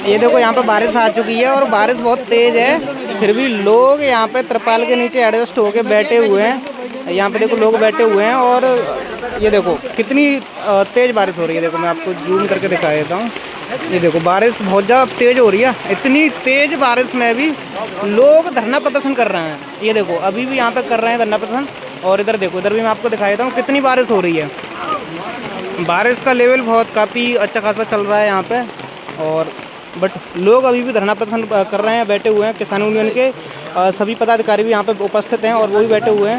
ये देखो यहाँ पे बारिश आ चुकी है और बारिश बहुत तेज़ है, फिर भी लोग यहाँ पे त्रिपाल के नीचे एडजस्ट होके बैठे हुए हैं। यहाँ पे देखो लोग बैठे हुए हैं और ये देखो कितनी तेज़ बारिश हो रही है। देखो मैं आपको जूम करके दिखा देता हूँ। ये देखो बारिश बहुत ज़्यादा तेज़ हो रही है। इतनी तेज़ बारिश में भी लोग धरना प्रदर्शन कर रहे हैं। ये देखो अभी भी यहाँ पे कर रहे हैं धरना प्रदर्शन। और इधर देखो, इधर भी मैं आपको दिखा देता हूँ कितनी बारिश हो रही है। बारिश का लेवल बहुत काफ़ी अच्छा खासा चल रहा है यहाँ पे। और बट लोग अभी भी धरना प्रदर्शन कर रहे हैं, बैठे हुए हैं। किसान यूनियन के सभी पदाधिकारी भी यहाँ पे उपस्थित हैं और वो भी बैठे हुए हैं।